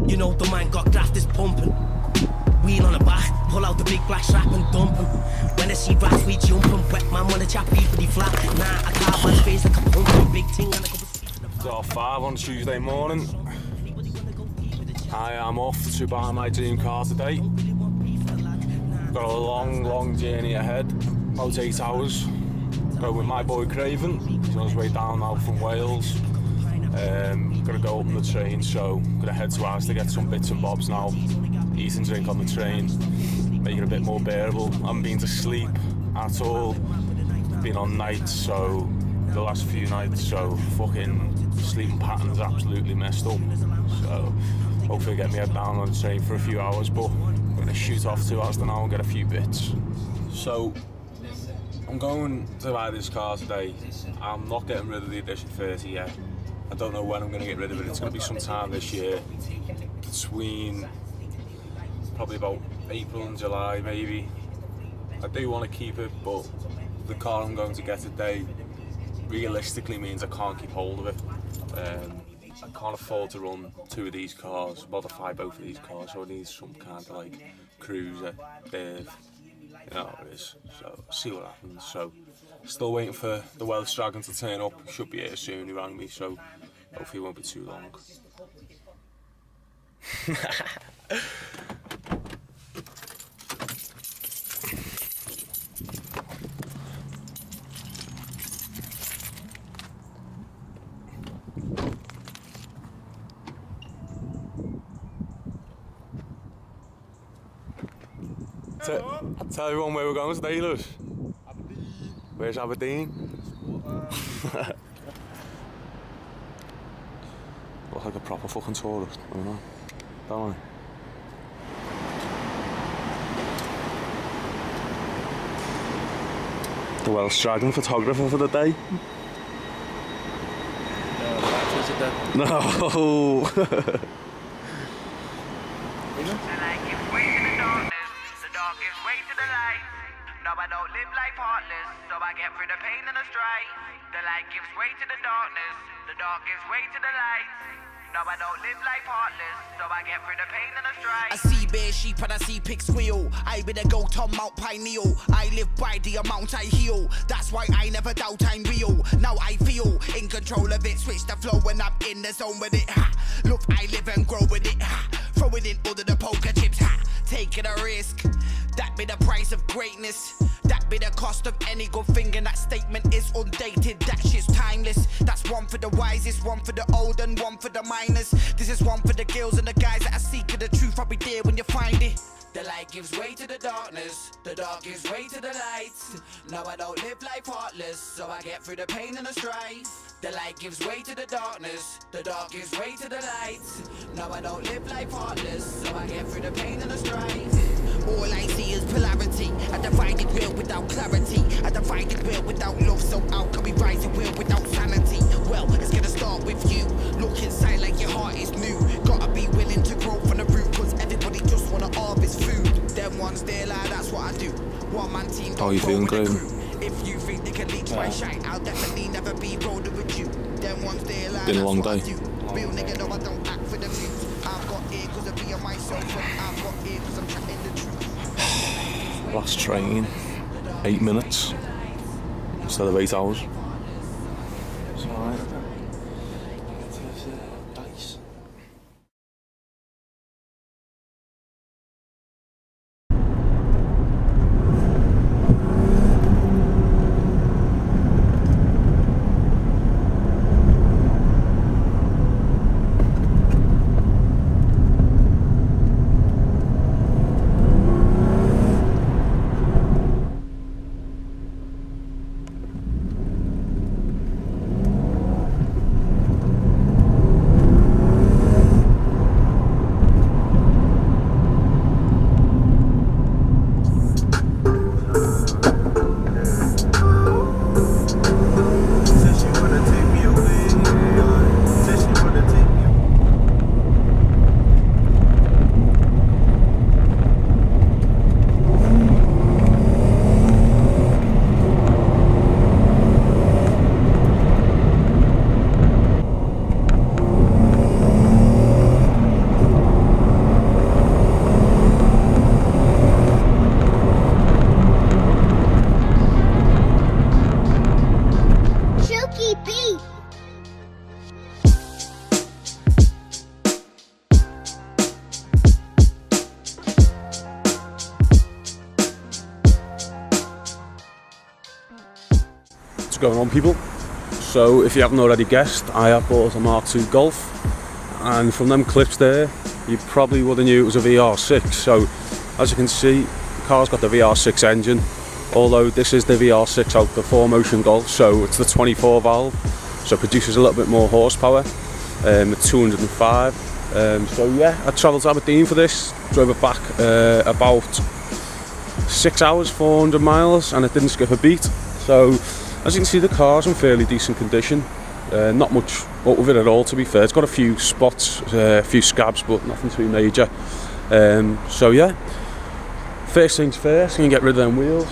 You know the man got graft is pumping. Wheel on the back, pull out the big black strap and dump him. When I see rats, we jump him. Wet man wanna chap pretty flat. Nah, I can't man's face like a pumping. Big thing and a couple It's half 5 on Tuesday morning. I am off to buy my dream car today. Got a long journey ahead, about 8 hours. Go with my boy Craven, he's on his way down now from Wales. Gonna go up on the train, so gonna head to ours to get some bits and bobs now. Eat and drink on the train, make it a bit more bearable. I haven't been to sleep at all. Been on nights, so the last few nights, so fucking sleeping pattern's absolutely messed up. So hopefully get me head down on the train for a few hours, but I'm gonna shoot off to Asda now and get a few bits. So I'm going to buy this car today. I'm not getting rid of the Edition 30 yet. I don't know when I'm going to get rid of it. It's going to be sometime this year, between probably about April and July maybe. I do want to keep it, but the car I'm going to get today realistically means I can't keep hold of it. I can't afford to run 2 of these cars, modify both of these cars, so I need some kind of like cruiser, you know how it is, so see what happens. So still waiting for the Welsh Dragon to turn up. Should be here soon, he rang me, so hopefully it won't be too long. Tell everyone where we're going today, Lewis. Aberdeen. Where's Aberdeen? Look like a proper fucking tourist, I don't know. Don't I? The Welsh Dragon photographer for the day. No. I don't live life heartless, so I get through the pain and the strife. The light gives way to the darkness, the dark gives way to the light. No, I don't live life heartless, so I get through the pain and the strife. I see bare sheep and I see pigs squeal. I be the goat on Mount Pineal. I live by the amount I heal. That's why I never doubt I'm real. Now I feel in control of it. Switch the flow when I'm in the zone with it. Ha. Look, I live and grow with it. Ha. Throw it in all of the poker chips. Ha. Taking a risk. That be the price of greatness. That be the cost of any good thing, and that statement is undated. That shit's timeless. That's one for the wisest, one for the old, and one for the minors. This is one for the girls and the guys that are seeking the truth. I'll be there when you find it. The light gives way to the darkness, the dark gives way to the light. Now I don't live life heartless, so I get through the pain and the strife. The light gives way to the darkness, the dark gives way to the light. Now I don't live life heartless, so I get through the pain and the strife. All I see is polarity, a divided will without clarity, a divided will without love, so how can we rise a will without sanity? Well, it's gonna start with you, look inside like your heart is new. Gotta be willing to grow from the root, cause everybody just wanna harvest food. Them ones there like that's what I do. One man team. How are you feeling, Graham? If you think they can leech my shine, I'll definitely never be rolling with you. Them ones there like Been a that's long what day. I do. Real nigga, no, I don't act for the views. I've got ear cause of being myself, and I've got ear cause I'm chatting the truth. Last train, 8 minutes instead of 8 hours. It's alright. Dice. going on, people? So if you haven't already guessed, I have bought a Mark II Golf, and from them clips there you probably would have knew it was a VR6. So as you can see, the car's got the VR6 engine, although this is the VR6 out the 4Motion Golf, so it's the 24 valve, so it produces a little bit more horsepower at 205. So yeah, I travelled to Aberdeen for this, drove it back about 6 hours, 400 miles, and it didn't skip a beat. So as you can see, the car's in fairly decent condition. Not much up with it at all, to be fair. It's got a few spots, a few scabs, but nothing too major. So yeah, first things first, I'm gonna get rid of them wheels.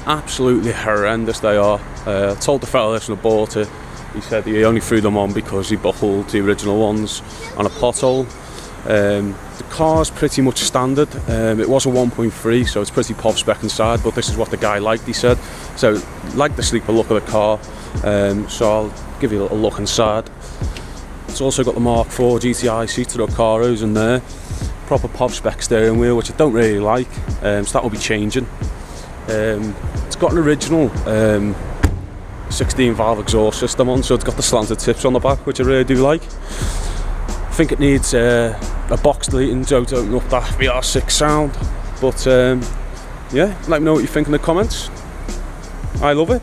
Absolutely horrendous they are. I told the fella this when I bought it. He said he only threw them on because he buckled the original ones on a pothole. The car's pretty much standard. It was a 1.3, so it's pretty pop spec inside, but this is what the guy liked, he said. So like the sleeper look of the car, so I'll give you a little look inside. It's also got the Mark IV GTI seats, the Recaros in there. Proper pop spec steering wheel, which I don't really like, so that will be changing. It's got an original 16 valve exhaust system on, so it's got the slanted tips on the back, which I really do like. I think it needs a box deleting to open up that VR6 sound, but yeah, let me know what you think in the comments. I love it.